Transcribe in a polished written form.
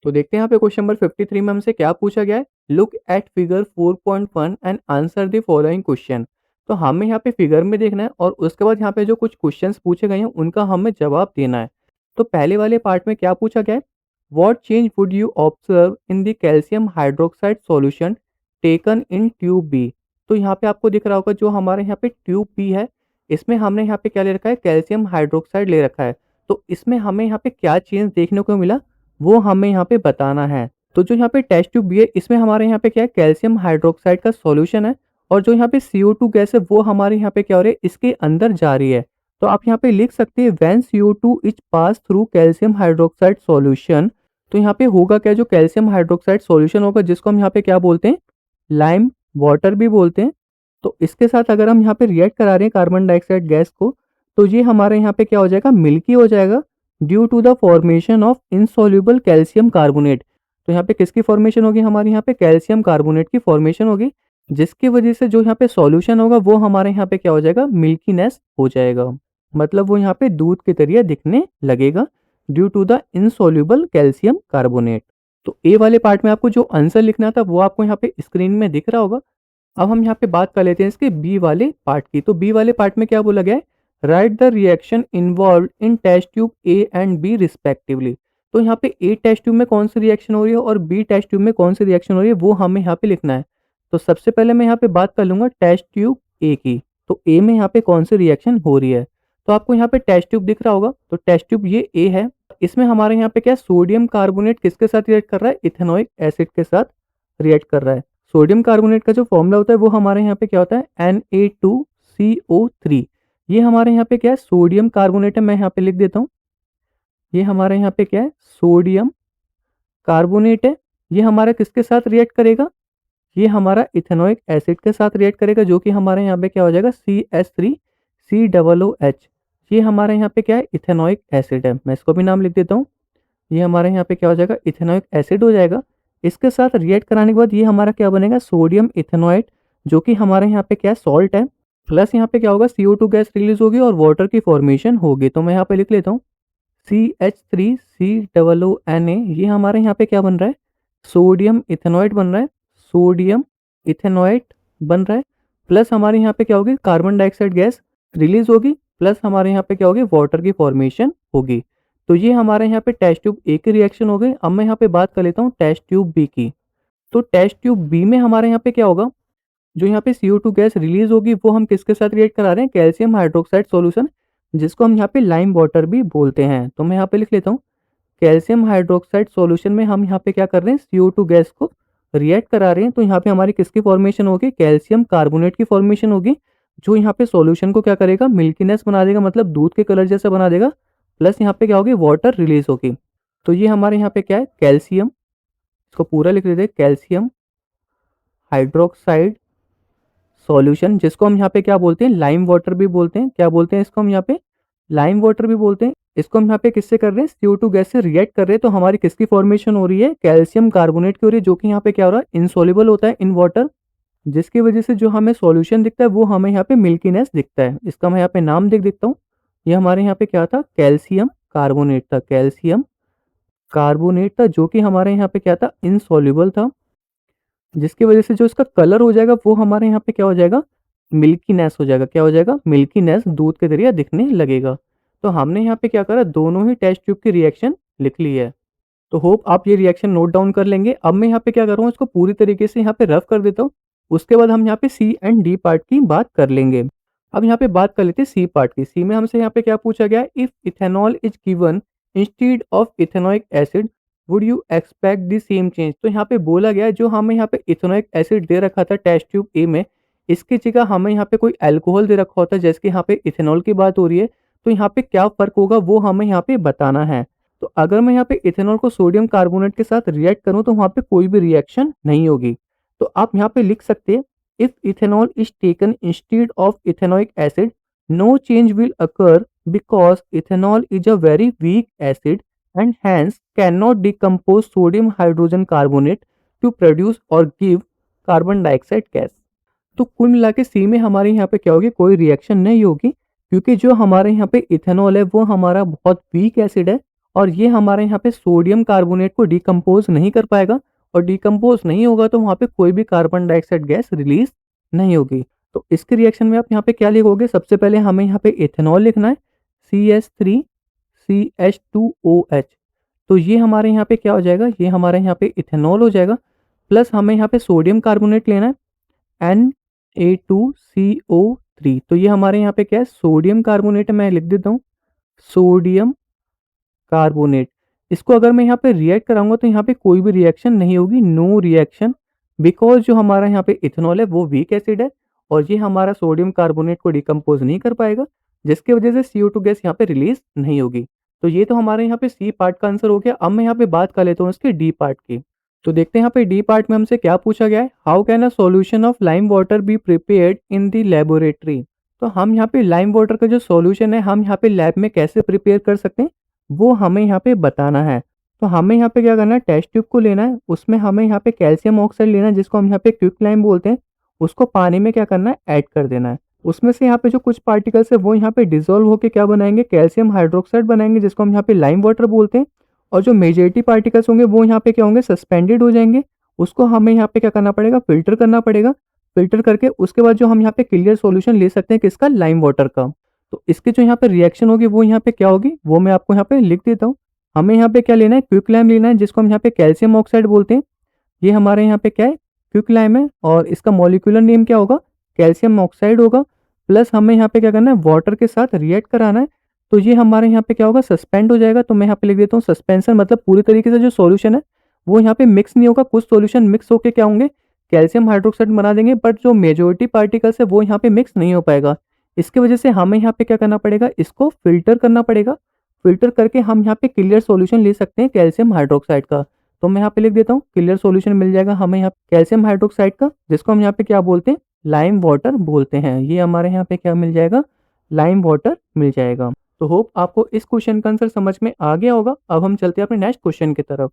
तो देखते हैं यहाँ पे क्वेश्चन नंबर 53 में हमसे क्या पूछा गया है। Look at figure 4.1 and answer the following question. तो हमें यहाँ पे फिगर में देखना है और उसके बाद यहाँ पे जो कुछ क्वेश्चंस पूछे गए हैं उनका हमें जवाब देना है। तो पहले वाले पार्ट में क्या पूछा गया है, what change would you observe in the calcium hydroxide solution taken in tube B. तो यहाँ पे आपको दिख रहा होगा जो हमारे यहाँ पे ट्यूब बी है, इसमें हमने यहाँ पे क्या ले रखा है, कैल्शियम हाइड्रोक्साइड ले रखा है। तो इसमें हमें यहाँ पे क्या चेंज देखने को मिला वो हमें यहाँ पे बताना है। तो जो यहाँ पे टेस्ट ट्यूब बी है इसमें हमारे यहाँ पे क्या है, कैल्शियम हाइड्रोक्साइड का सॉल्यूशन है और जो यहाँ पे CO2 गैस है वो हमारे यहाँ पे क्या हो रही है, इसके अंदर जा रही है। तो आप यहाँ पे लिख सकते हैं when CO2 is pass through calcium hydroxide solution. तो यहाँ पे होगा क्या, जो कैल्शियम हाइड्रोक्साइड सॉल्यूशन होगा जिसको हम यहाँ पे क्या बोलते हैं, लाइम वाटर भी बोलते हैं। तो इसके साथ अगर हम यहाँ पे रिएक्ट करा रहे हैं कार्बन डाइऑक्साइड गैस को, तो ये हमारे यहाँ पे क्या हो जाएगा, मिल्की हो जाएगा due to the formation of insoluble calcium carbonate. तो यहाँ पे किसकी फॉर्मेशन होगी, हमारे यहाँ पे कैल्शियम कार्बोनेट की फॉर्मेशन होगी, जिसकी वजह से जो यहाँ पे सॉल्यूशन होगा वो हमारे यहाँ पे क्या हो जाएगा, मिल्कीनेस हो जाएगा। मतलब वो यहाँ पे दूध की तरह दिखने लगेगा due to the insoluble calcium carbonate. तो ए वाले पार्ट में आपको जो आंसर लिखना था वो आपको यहाँ पे स्क्रीन में दिख रहा होगा। अब हम यहाँ पे बात कर लेते हैं इसके बी वाले पार्ट की। तो बी वाले पार्ट में क्या बोला गया है, write the reaction involved in test tube A and B respectively. तो यहाँ पे ए टेस्ट ट्यूब में कौन सी रिएक्शन हो रही है और बी टेस्ट ट्यूब में कौन सी रिएक्शन हो रही है वो हमें यहाँ पे लिखना है। तो सबसे पहले मैं यहाँ पे बात कर लूंगा टेस्ट ट्यूब ए की। तो ए में यहाँ पे कौन सी रिएक्शन हो रही है, तो आपको यहाँ पे टेस्ट ट्यूब दिख रहा होगा। तो टेस्ट ट्यूब ये ए है, इसमें हमारे यहाँ पे क्या सोडियम कार्बोनेट किसके साथ रिएक्ट कर रहा है, इथेनॉइक एसिड के साथ रिएक्ट कर रहा है। सोडियम कार्बोनेट का जो फॉर्मूला होता है वो हमारे यहाँ पे क्या होता है, Na2CO3। ये हमारे यहाँ पे क्या है, सोडियम कार्बोनेट है, मैं यहाँ पे लिख देता हूँ। ये हमारे यहाँ पे क्या है, सोडियम कार्बोनेट है। ये हमारा किसके साथ रिएक्ट करेगा, ये हमारा इथेनॉइक एसिड के साथ रिएक्ट करेगा, जो कि हमारे यहाँ पे क्या हो जाएगा, CH3COOH। ये हमारे यहाँ पे क्या है, इथेनॉइक एसिड है, मैं इसको भी नाम लिख देता हूँ। ये हमारे यहाँ पे क्या हो जाएगा, इथेनॉइक एसिड हो जाएगा। इसके साथ रिएक्ट कराने के बाद ये हमारा क्या बनेगा, सोडियम इथेनॉइट, जो कि हमारे यहाँ पे क्या है, सॉल्ट है। प्लस यहाँ पे क्या होगा, CO2 गैस रिलीज होगी और वाटर की फॉर्मेशन होगी। तो मैं यहाँ पे लिख लेता हूँ CH3COONA। ये हमारे यहाँ पे क्या बन रहा है, सोडियम इथेनॉइट बन रहा है, सोडियम इथेनॉइट बन रहा है। प्लस हमारे यहाँ पे क्या होगी, कार्बन डाइऑक्साइड गैस रिलीज होगी, प्लस हमारे यहाँ पे क्या होगी, वाटर की फॉर्मेशन होगी। तो ये हमारे यहाँ पे टेस्ट ट्यूब ए की रिएक्शन हो गई। अब मैं यहाँ पे बात कर लेता हूँ टेस्ट ट्यूब बी की। तो टेस्ट ट्यूब बी में हमारे यहाँ पे क्या होगा, जो यहाँ पे CO2 गैस रिलीज होगी वो हम किसके साथ रिएक्ट करा रहे हैं, कैल्शियम हाइड्रोक्साइड सॉल्यूशन, जिसको हम यहाँ पे लाइम वाटर भी बोलते हैं। तो मैं यहाँ पे लिख लेता हूँ कैल्शियम हाइड्रोक्साइड सॉल्यूशन में हम यहाँ पे क्या कर रहे हैं, CO2 गैस को रिएक्ट करा रहे हैं। तो यहाँ पे हमारी किसकी फॉर्मेशन होगी, कैल्शियम कार्बोनेट की फॉर्मेशन होगी, जो यहाँ पे सॉल्यूशन को क्या करेगा, मिल्कीनेस बना देगा, मतलब दूध के कलर जैसा बना देगा। प्लस यहाँ पे क्या होगी, वाटर रिलीज होगी। तो ये हमारे यहाँ पे क्या है, कैल्शियम, इसको पूरा लिख लेते हैं, कैल्शियम हाइड्रोक्साइड सॉल्यूशन, जिसको हम यहाँ पे क्या बोलते हैं, लाइम वाटर भी बोलते हैं। क्या बोलते हैं इसको हम यहाँ पे, लाइम वाटर भी बोलते हैं। इसको हम यहाँ पे किससे कर रहे हैं, CO2 गैस से रिएक्ट कर रहे हैं। तो हमारी किसकी फॉर्मेशन हो रही है, कैल्शियम कार्बोनेट की हो रही है, जो कि यहाँ पे क्या हो रहा है, इनसॉल्युबल होता है इन वाटर, जिसकी वजह से जो हमें सॉल्यूशन दिखता है वो हमें यहाँ पे मिल्कीनेस दिखता है। इसका मैं यहाँ पे नाम देख देता हूँ। ये हमारे यहाँ पे क्या था, कैल्शियम कार्बोनेट था, कैल्शियम कार्बोनेट था, जो कि हमारे यहाँ पे क्या था, इनसॉल्युबल था, जिसकी वजह से जो इसका कलर हो जाएगा वो हमारे यहाँ पे क्या हो जाएगा, मिल्कीनेस हो जाएगा। क्या हो जाएगा, मिल्कीनेस, दूध के जरिए दिखने लगेगा। तो हमने यहाँ पे क्या करा, दोनों ही टेस्ट ट्यूब की रिएक्शन लिख ली है। तो होप आप ये रिएक्शन नोट डाउन कर लेंगे। अब मैं यहाँ पे क्या कर रहा हूँ, इसको पूरी तरीके से यहाँ पे रफ कर देता हूँ। उसके बाद हम यहाँ पे सी एंड डी पार्ट की बात कर लेंगे। अब यहाँ पे बात कर लेते हैं सी पार्ट की। सी में हमसे यहाँ पे क्या पूछा गया है, if ethanol is given instead of ethanoic acid would you expect the same change. तो यहाँ पे बोला गया है, जो हमें यहाँ पे इथेनॉइक एसिड दे रखा था टेस्ट ट्यूब ए में, इसकी जगह हमें यहाँ पे कोई अल्कोहल दे रखा होता है, जैसे कि यहाँ पे इथेनॉल की बात हो रही है। तो यहाँ पे क्या फर्क होगा वो हमें यहाँ पे बताना है। तो अगर मैं यहाँ पे इथेनॉल को सोडियम कार्बोनेट के साथ रिएक्ट करूँ तो वहाँ पे कोई भी रिएक्शन नहीं होगी। तो आप यहाँ पे लिख सकते हैं, if ethanol is taken instead of ethanoic acid no change will occur because ethanol is a very weak acid and hence cannot decompose sodium hydrogen carbonate to produce or give carbon dioxide gas. तो कुल मिला के सी में हमारे यहाँ पे क्या होगी, कोई रिएक्शन नहीं होगी, क्योंकि जो हमारे यहाँ पे इथेनॉल है वो हमारा बहुत वीक एसिड है और ये हमारे यहाँ पे सोडियम कार्बोनेट को डिकम्पोज नहीं कर पाएगा, और डिकम्पोज नहीं होगा तो वहाँ पे कोई भी कार्बन डाइऑक्साइड गैस रिलीज नहीं होगी। तो इसके रिएक्शन में आप यहाँ पे क्या लिखोगे, सबसे पहले हमें यहाँ पे इथेनॉल लिखना है, CH3CH2OH। तो ये हमारे यहाँ पे क्या हो जाएगा, ये हमारे यहाँ पे इथेनॉल हो जाएगा। प्लस हमें यहाँ पे सोडियम कार्बोनेट लेना है, Na2CO3। तो ये हमारे यहाँ पे क्या है, सोडियम कार्बोनेट, मैं लिख देता हूँ सोडियम कार्बोनेट। इसको अगर मैं यहाँ पे रिएक्ट कराऊंगा तो यहाँ पे कोई भी रिएक्शन नहीं होगी, नो रिएक्शन, बिकॉज जो हमारा यहाँ पे इथेनॉल है वो वीक एसिड है, और ये हमारा सोडियम कार्बोनेट को डिकम्पोज नहीं कर पाएगा, जिसकी वजह से CO2 गैस यहाँ पे रिलीज नहीं होगी। तो ये तो हमारे यहाँ पे सी पार्ट का आंसर हो गया। अब मैं यहाँ पे बात कर लेता हूँ इसके डी पार्ट की। तो देखते हैं यहाँ पे डी पार्ट में हमसे क्या पूछा गया है, how can a solution of lime water be prepared in the laboratory. तो हम यहाँ पे लाइम वाटर का जो सॉल्यूशन है हम यहाँ पे लैब में कैसे प्रिपेयर कर सकते हैं वो हमें यहाँ पे बताना है। तो हमें यहाँ पे क्या करना है, टेस्ट ट्यूब को लेना है, उसमें हमें यहाँ पे कैल्शियम ऑक्साइड लेना है जिसको हम यहाँ पे क्विक लाइम बोलते हैं, उसको पानी में क्या करना है, ऐड कर देना है। उसमें से यहाँ पे जो कुछ पार्टिकल्स है वो यहाँ पे डिसॉल्व होकर क्या बनाएंगे, कैल्शियम हाइड्रोक्साइड बनाएंगे जिसको हम यहाँ पे लाइम वाटर बोलते हैं। और जो मेजॉरिटी पार्टिकल्स होंगे वो यहाँ पे क्या होंगे, सस्पेंडेड हो जाएंगे। उसको हमें यहाँ पे क्या करना पड़ेगा, फिल्टर करना पड़ेगा। फिल्टर करके उसके बाद जो हम यहाँ पे क्लियर सॉल्यूशन ले सकते हैं किसका, लाइम वाटर का। तो इसकी जो यहाँ पे रिएक्शन होगी वो यहाँ पे क्या होगी, वो मैं आपको यहाँ पे लिख देता हूँ। हमें यहाँ पे क्या लेना है, क्विक लाइम लेना है जिसको हम यहाँ पे कैल्शियम ऑक्साइड बोलते हैं। ये हमारे यहाँ पे क्या है, क्विक लाइम है, और इसका मॉलिक्यूलर नेम क्या होगा, कैल्शियम ऑक्साइड होगा। प्लस हमें यहाँ पे क्या करना है, वाटर के साथ रिएक्ट कराना है। तो ये हमारे यहाँ पे क्या होगा, सस्पेंड हो जाएगा। तो मैं यहाँ पे लिख देता हूँ सस्पेंशन, मतलब पूरी तरीके से जो सॉल्यूशन है वो यहाँ पे मिक्स नहीं होगा, कुछ सॉल्यूशन मिक्स होके क्या होंगे, कैल्शियम हाइड्रोक्साइड बना देंगे, बट जो मेजोरिटी पार्टिकल्स है वो यहाँ पे मिक्स नहीं हो पाएगा। इसकी वजह से हमें यहाँ पे क्या करना पड़ेगा, इसको फिल्टर करना पड़ेगा। फिल्टर करके हम यहाँ पे क्लियर सॉल्यूशन ले सकते हैं कैल्शियम हाइड्रोक्साइड का। तो मैं यहाँ पे लिख देता हूँ क्लियर सॉल्यूशन मिल जाएगा हमें यहाँ कैल्शियम हाइड्रोक्साइड का, जिसको हम यहाँ पे क्या बोलते हैं, लाइम वाटर बोलते हैं। ये हमारे यहाँ पे क्या मिल जाएगा, लाइम वाटर मिल जाएगा। तो होप आपको इस क्वेश्चन का आंसर समझ में आ गया होगा। अब हम चलते हैं अपने नेक्स्ट क्वेश्चन की तरफ।